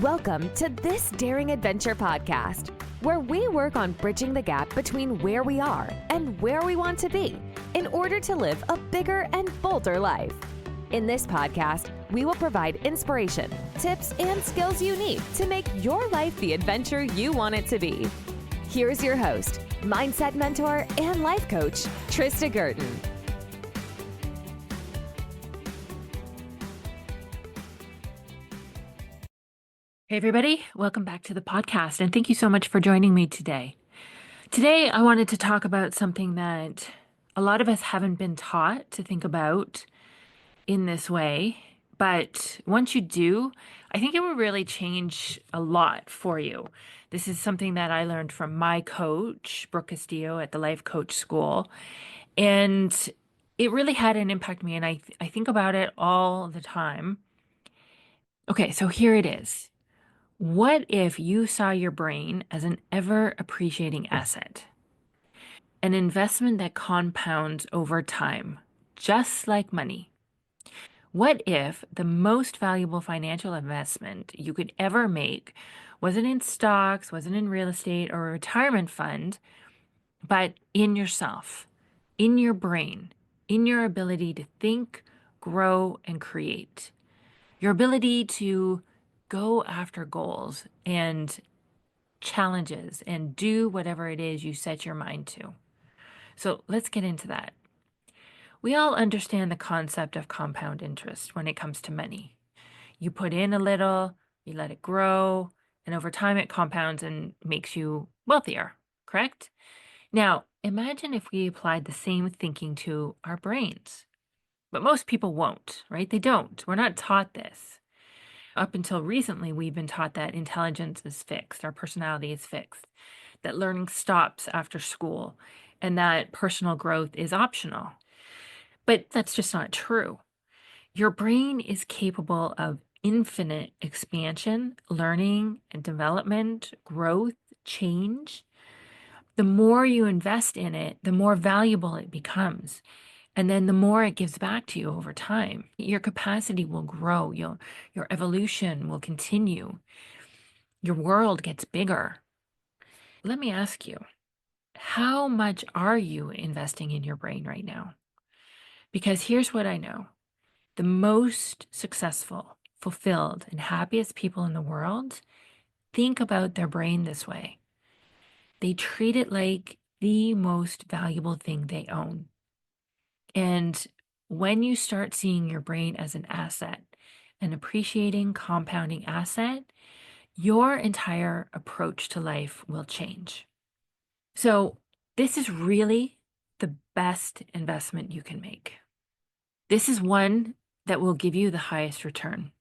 Welcome to This Daring Adventure podcast, where we work on bridging the gap between where we are and where we want to be in order to live a bigger and bolder life. In this podcast, we will provide inspiration, tips, and skills you need to make your life the adventure you want it to be. Here's your host, mindset mentor, and life coach, Trista Gurton. Hey everybody, welcome back to the podcast, and thank you so much for joining me today. Today, I wanted to talk about something that a lot of us haven't been taught to think about in this way, but once you do, I think it will really change a lot for you. This is something that I learned from my coach, Brooke Castillo, at the Life Coach School, and it really had an impact on me, and I think about it all the time. Okay, so here it is. What if you saw your brain as an ever-appreciating asset, an investment that compounds over time, just like money? What if the most valuable financial investment you could ever make wasn't in stocks, wasn't in real estate or a retirement fund, but in yourself, in your brain, in your ability to think, grow, and create? Your ability to go after goals and challenges and do whatever it is you set your mind to. So let's get into that. We all understand the concept of compound interest when it comes to money. You put in a little, you let it grow, and over time it compounds and makes you wealthier, correct? Now, imagine if we applied the same thinking to our brains. But most people won't, right? They don't. We're not taught this. Up until recently, we've been taught that intelligence is fixed, our personality is fixed, that learning stops after school, and that personal growth is optional. But that's just not true. Your brain is capable of infinite expansion, learning and development, growth, change. The more you invest in it, the more valuable it becomes. And then the more it gives back to you over time. Your capacity will grow. Your evolution will continue. Your world gets bigger. Let me ask you, how much are you investing in your brain right now? Because here's what I know. The most successful, fulfilled, and happiest people in the world think about their brain this way. They treat it like the most valuable thing they own. And when you start seeing your brain as an asset, an appreciating, compounding asset, your entire approach to life will change. So this is really the best investment you can make. This is one that will give you the highest return.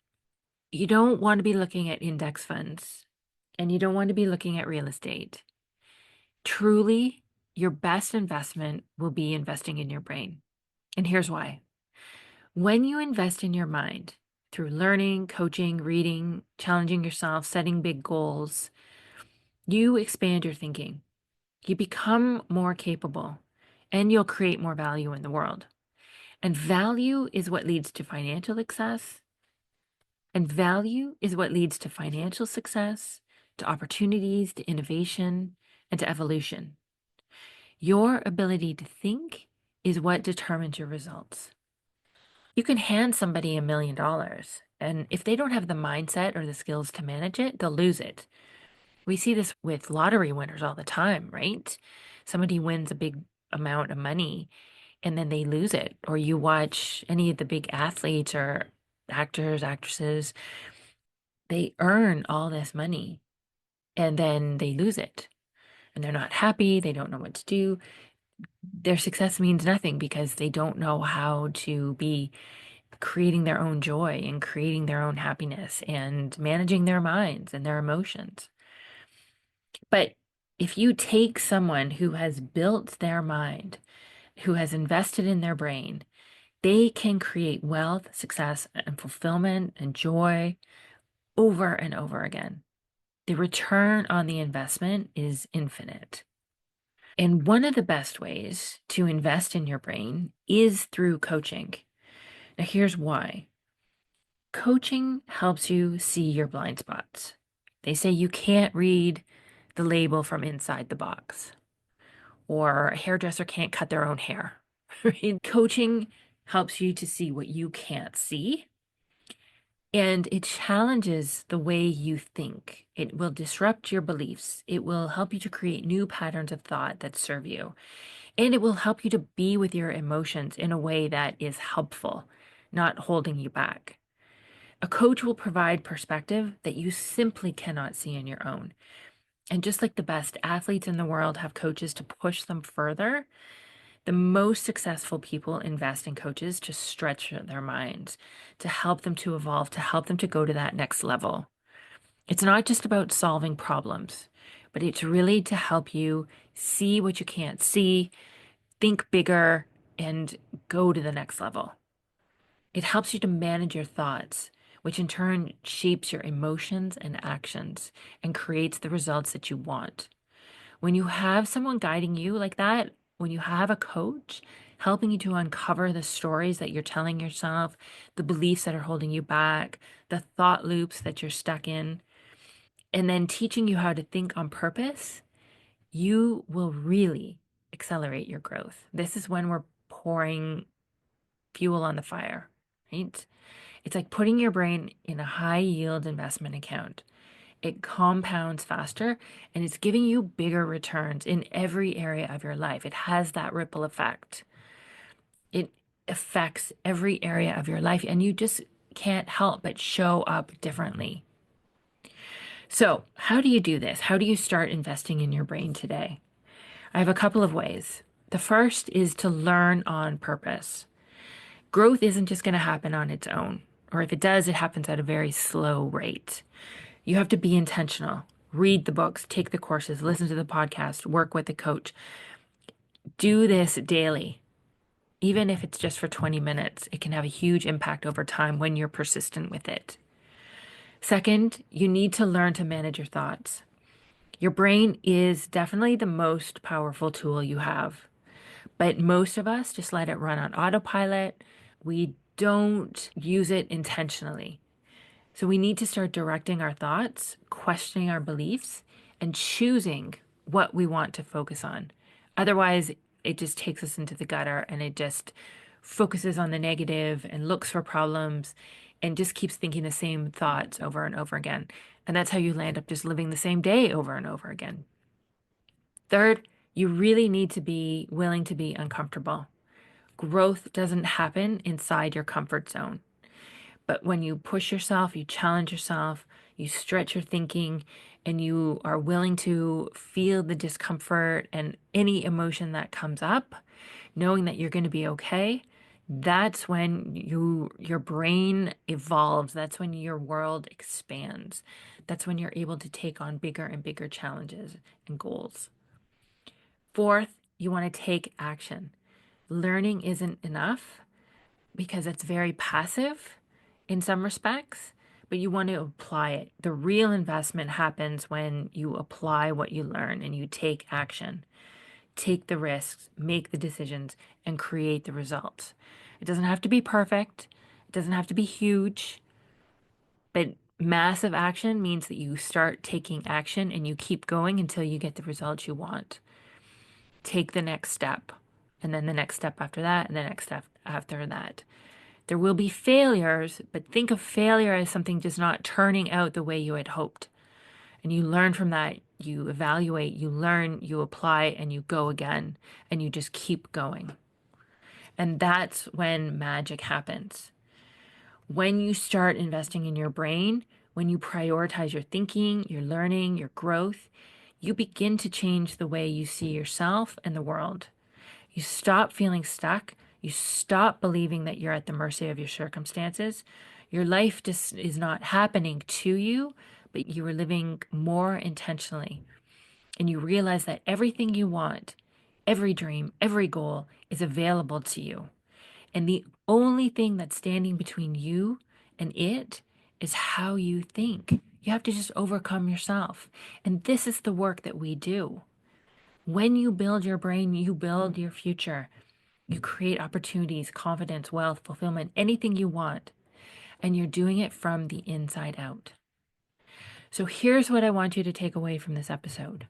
You don't want to be looking at index funds, and you don't want to be looking at real estate. Truly, your best investment will be investing in your brain. And here's why. When you invest in your mind through learning, coaching, reading, challenging yourself, setting big goals, you expand your thinking. You become more capable, and you'll create more value in the world. And value is what leads to financial success. And value is what leads to financial success, to opportunities, to innovation, and to evolution. Your ability to think is what determines your results. You can hand somebody $1 million, and if they don't have the mindset or the skills to manage it, they'll lose it. We see this with lottery winners all the time, right? Somebody wins a big amount of money and then they lose it. Or you watch any of the big athletes or actors, actresses, they earn all this money and then they lose it. And they're not happy, they don't know what to do. Their success means nothing because they don't know how to be creating their own joy and creating their own happiness and managing their minds and their emotions. But if you take someone who has built their mind, who has invested in their brain, they can create wealth, success, and fulfillment and joy over and over again. The return on the investment is infinite. And one of the best ways to invest in your brain is through coaching. Now, here's why. Coaching helps you see your blind spots. They say you can't read the label from inside the box, or a hairdresser can't cut their own hair. Right? Coaching helps you to see what you can't see, and it challenges the way you think. It will disrupt your beliefs. It will help you to create new patterns of thought that serve you. And it will help you to be with your emotions in a way that is helpful, not holding you back. A coach will provide perspective that you simply cannot see on your own. And just like the best athletes in the world have coaches to push them further, the most successful people invest in coaches to stretch their minds, to help them to evolve, to help them to go to that next level. It's not just about solving problems, but it's really to help you see what you can't see, think bigger, and go to the next level. It helps you to manage your thoughts, which in turn shapes your emotions and actions and creates the results that you want. When you have someone guiding you like that, when you have a coach helping you to uncover the stories that you're telling yourself, the beliefs that are holding you back, the thought loops that you're stuck in, and then teaching you how to think on purpose, you will really accelerate your growth. This is when we're pouring fuel on the fire, right? It's like putting your brain in a high yield investment account. It compounds faster and it's giving you bigger returns in every area of your life. It has that ripple effect. It affects every area of your life, and you just can't help but show up differently. So, how do you do this? How do you start investing in your brain today? I have a couple of ways. The first is to learn on purpose. Growth isn't just going to happen on its own, or if it does, it happens at a very slow rate. You have to be intentional. Read the books, take the courses, listen to the podcast, work with the coach. Do this daily. Even if it's just for 20 minutes, it can have a huge impact over time when you're persistent with it. Second, you need to learn to manage your thoughts. Your brain is definitely the most powerful tool you have, but most of us just let it run on autopilot. We don't use it intentionally. So we need to start directing our thoughts, questioning our beliefs, and choosing what we want to focus on. Otherwise, it just takes us into the gutter and it just focuses on the negative and looks for problems and just keeps thinking the same thoughts over and over again. And that's how you land up just living the same day over and over again. Third, you really need to be willing to be uncomfortable. Growth doesn't happen inside your comfort zone. But when you push yourself, you challenge yourself, you stretch your thinking, and you are willing to feel the discomfort and any emotion that comes up, knowing that you're going to be okay, that's when your brain evolves. That's when your world expands. That's when you're able to take on bigger and bigger challenges and goals. Fourth, you want to take action. Learning isn't enough because it's very passive in some respects, but you want to apply it. The real investment happens when you apply what you learn and you take action, take the risks, make the decisions, and create the results. It doesn't have to be perfect, it doesn't have to be huge, but massive action means that you start taking action and you keep going until you get the results you want. Take the next step, and then the next step after that, and the next step after that. There will be failures, but think of failure as something just not turning out the way you had hoped. And you learn from that, you evaluate, you learn, you apply, and you go again, and you just keep going. And that's when magic happens. When you start investing in your brain, when you prioritize your thinking, your learning, your growth, you begin to change the way you see yourself and the world. You stop feeling stuck. You stop believing that you're at the mercy of your circumstances. Your life just is not happening to you, but you are living more intentionally. And you realize that everything you want, every dream, every goal is available to you. And the only thing that's standing between you and it is how you think. You have to just overcome yourself. And this is the work that we do. When you build your brain, you build your future. You create opportunities, confidence, wealth, fulfillment, anything you want. and you're doing it from the inside out. So here's what I want you to take away from this episode.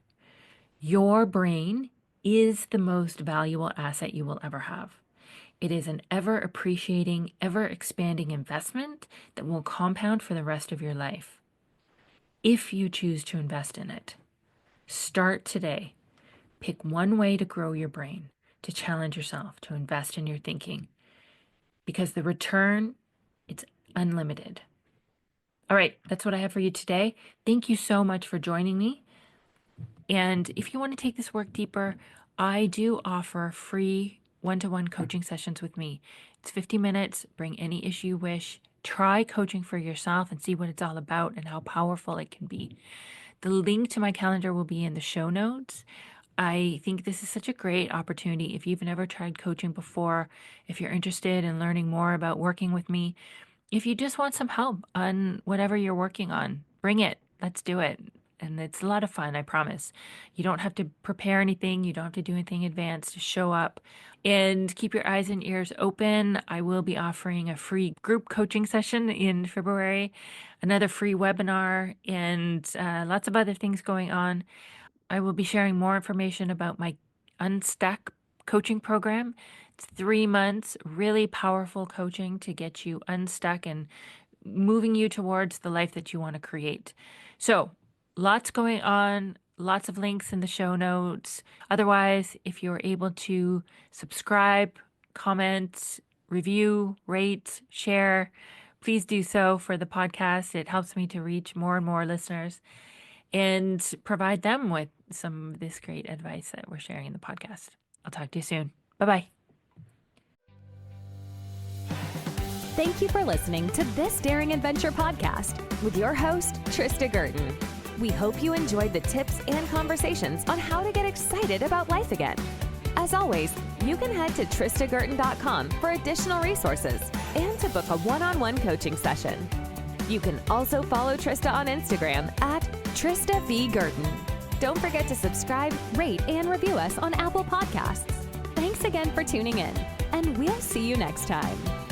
Your brain is the most valuable asset you will ever have. It is an ever appreciating, ever expanding investment that will compound for the rest of your life if you choose to invest in it. Start today. Pick one way to grow your brain, to challenge yourself, to invest in your thinking, because the return, it's unlimited. All right, that's what I have for you today. Thank you so much for joining me. And if you want to take this work deeper, I do offer free one-to-one coaching sessions with me. It's 50 minutes. Bring any issue you wish. Try coaching for yourself and see what it's all about and how powerful it can be. The link to my calendar will be in the show notes. I think this is such a great opportunity. If you've never tried coaching before, if you're interested in learning more about working with me, if you just want some help on whatever you're working on, bring it. Let's do it. And it's a lot of fun, I promise. You don't have to prepare anything. You don't have to do anything advanced. Just show up and keep your eyes and ears open. I will be offering a free group coaching session in February, another free webinar, and lots of other things going on. I will be sharing more information about my Unstuck coaching program. It's 3 months, really powerful coaching to get you unstuck and moving you towards the life that you want to create. So, lots going on, lots of links in the show notes. Otherwise, if you're able to subscribe, comment, review, rate, share, please do so for the podcast. It helps me to reach more and more listeners and provide them with some of this great advice that we're sharing in the podcast. I'll talk to you soon. Bye-bye. Thank you for listening to This Daring Adventure podcast with your host, Trista Gurton. We hope you enjoyed the tips and conversations on how to get excited about life again. As always, you can head to tristagurton.com for additional resources and to book a one-on-one coaching session. You can also follow Trista on Instagram at Trista V. Gurton. Don't forget to subscribe, rate, and review us on Apple Podcasts. Thanks again for tuning in, and we'll see you next time.